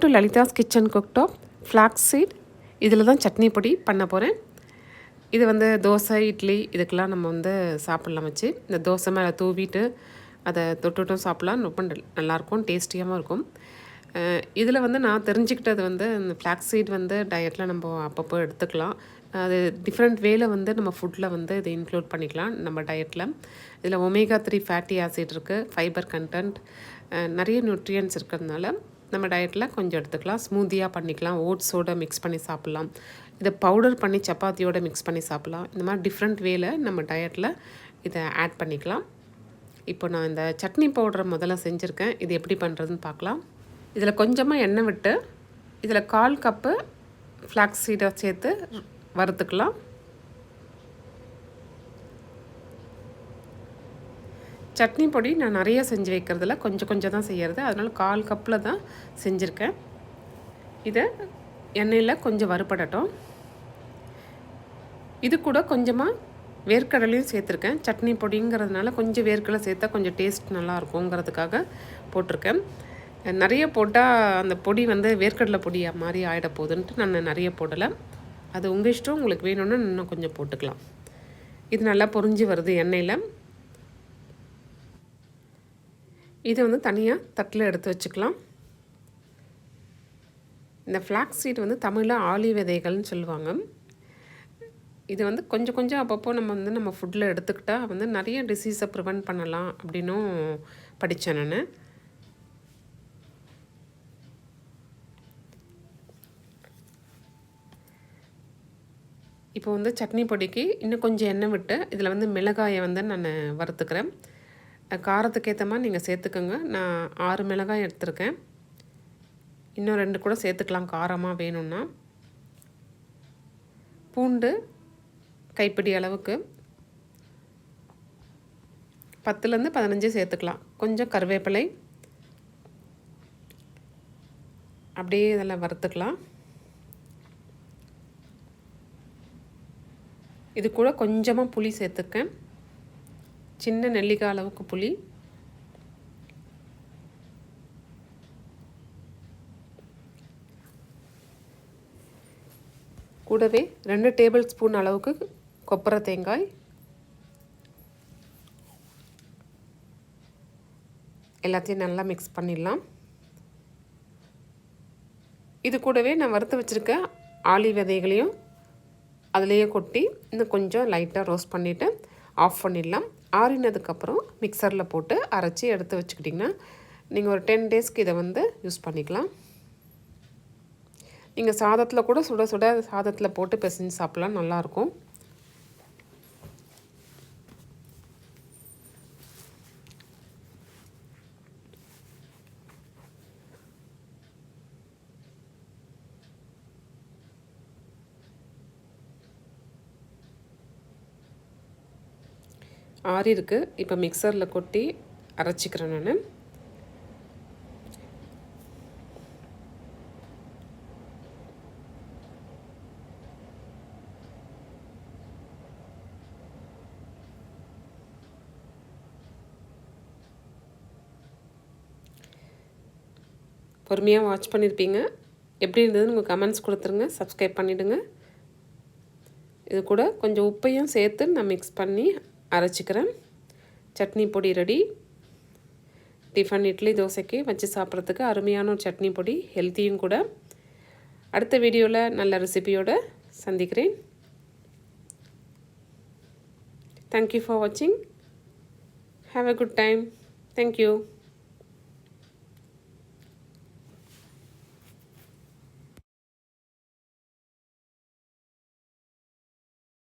Welcome to Lalitha's kitchen cooktop. Flax seed இதில் தான் சட்னி பொடி பண்ண போகிறேன். இது வந்து தோசை இட்லி இதுக்கெல்லாம் நம்ம வந்து சாப்பிட்லாம் வச்சு. இந்த தோசை மேலே தூவிட்டு அதை தொட்டுட்டும் சாப்பிட்லாம். ரொம்ப நல்லாயிருக்கும், டேஸ்டியாகவும் இருக்கும். இதில் வந்து நான் தெரிஞ்சுக்கிட்டது வந்து இந்த ஃப்ளாக்ஸ் சீட் வந்து டயட்டில் நம்ம அப்பப்போ எடுத்துக்கலாம். அது டிஃப்ரெண்ட் வேல வந்து நம்ம ஃபுட்டில் வந்து இதை இன்க்ளூட் பண்ணிக்கலாம் நம்ம டயட்டில். இதில் ஒமேகா 3 ஃபேட்டி ஆசிட் இருக்குது, ஃபைபர் கண்டென்ட், நிறைய நியூட்ரியன்ஸ் இருக்கிறதுனால நம்ம டயட்டில் கொஞ்சம் எடுத்துக்கலாம். ஸ்மூத்தியாக பண்ணிக்கலாம், ஓட்ஸோடு மிக்ஸ் பண்ணி சாப்பிட்லாம், இதை பவுடர் பண்ணி சப்பாத்தியோடு மிக்ஸ் பண்ணி சாப்பிட்லாம். இந்த மாதிரி டிஃப்ரெண்ட் வேல நம்ம டயட்டில் இதை ஆட் பண்ணிக்கலாம். இப்போ நான் இந்த சட்னி பவுடரை முதல்ல செஞ்சுருக்கேன். இது எப்படி பண்ணுறதுன்னு பார்க்கலாம். இதில் கொஞ்சமாக எண்ணெய் விட்டு இதில் 1/4 கப்பு ஃப்ளாக்ஸ் சீடை சேர்த்து வறுத்துக்கலாம். சட்னி பொடி நான் நிறைய செஞ்சு வைக்கிறதில்ல, கொஞ்சம் தான் செய்கிறது. அதனால் 1/4 கப்பில் தான் செஞ்சுருக்கேன். இதை எண்ணெயில் கொஞ்சம் வறுபடட்டும். இது கூட கொஞ்சமாக வேர்க்கடலையும் சேர்த்துருக்கேன். சட்னி பொடிங்கிறதுனால கொஞ்சம் வேர்க்கடலை சேர்த்தா கொஞ்சம் டேஸ்ட் நல்லா இருக்குங்கிறதுக்காக போட்டிருக்கேன். நிறைய போட்டால் அந்த பொடி வந்து வேர்க்கடலை பொடி மாதிரி ஆகிட போகுதுன்ட்டு நான் நிறைய போடலை. அது உங்கள் இஷ்டம், உங்களுக்கு வேணும்னா இன்னும் கொஞ்சம் போட்டுக்கலாம். இது நல்லா பொரிஞ்சு வருது எண்ணெயில். இதை வந்து தனியாக தட்டில் எடுத்து வச்சுக்கலாம். இந்த ஃப்ளாக்ஸ் சீட் வந்து தமிழில் ஆளி விதைகள்னு சொல்லுவாங்க. இது வந்து கொஞ்சம் அப்பப்போ நம்ம ஃபுட்டில் எடுத்துக்கிட்டால் வந்து நிறைய டிசீஸை ப்ரிவெண்ட் பண்ணலாம் அப்படின்னும் படித்தேன் நான். இப்போ வந்து சட்னி பொடிக்கு இன்னும் கொஞ்சம் எண்ணெய் விட்டு இதில் வந்து மிளகாயை வந்து நான் வறுத்துக்கிறேன். காரத்துக்கு ஏற்ற மாதிரி நீங்கள் சேர்த்துக்கோங்க. நான் 6 மிளகாய் எடுத்துருக்கேன். இன்னும் 2 கூட சேர்த்துக்கலாம் காரமாக வேணும்னா. பூண்டு கைப்பிடி அளவுக்கு 10லேருந்து 15 சேர்த்துக்கலாம். கொஞ்சம் கருவேப்பிலை அப்படியே இதெல்லாம் வறுத்துக்கலாம். இது கூட கொஞ்சமாக புளி சேர்த்துக்கேன். சின்ன நெல்லிக்காய் அளவுக்கு புளி. கூடவே 2 டேபிள் ஸ்பூன் அளவுக்கு கொப்பரை தேங்காய். எல்லாத்தையும் நல்லா மிக்ஸ் பண்ணிடலாம். இது கூடவே நான் வறுத்து வச்சுருக்க ஆளி விதைகளையும் அதிலேயே கொட்டி இன்னும் கொஞ்சம் லைட்டாக ரோஸ்ட் பண்ணிவிட்டு ஆஃப் பண்ணிடலாம். ஆறினதுக்கப்புறம் மிக்சரில் போட்டு அரைச்சி எடுத்து வச்சுக்கிட்டிங்கன்னா நீங்கள் ஒரு 10 டேஸ்க்கு இதை வந்து யூஸ் பண்ணிக்கலாம். நீங்கள் சாதத்தில் கூட சுட சுட சாதத்தில் போட்டு பிசைஞ்சு சாப்பிட்லாம், நல்லாயிருக்கும். ஆறி இருக்குது. இப்போ மிக்சரில் கொட்டி அரைச்சிக்கிறேன் நான். பொறுமையாக வாட்ச் பண்ணியிருப்பீங்க. எப்படி இருந்ததுன்னு உங்கள் கமெண்ட்ஸ் கொடுத்துருங்க. சப்ஸ்கிரைப் பண்ணிவிடுங்க. இது கூட கொஞ்சம் உப்பையும் சேர்த்து நான் மிக்ஸ் பண்ணி அரைச்சிக்கிறேன். சட்னி பொடி ரெடி. டிஃபன் இட்லி தோசைக்கு வச்சு சாப்பிட்றதுக்கு அருமையான ஒரு சட்னி பொடி, ஹெல்த்தியும் கூட. அடுத்த வீடியோவில் நல்ல ரெசிபியோடு சந்திக்கிறேன். தேங்க்யூ ஃபார் வாட்சிங். Have a good time. Thank you.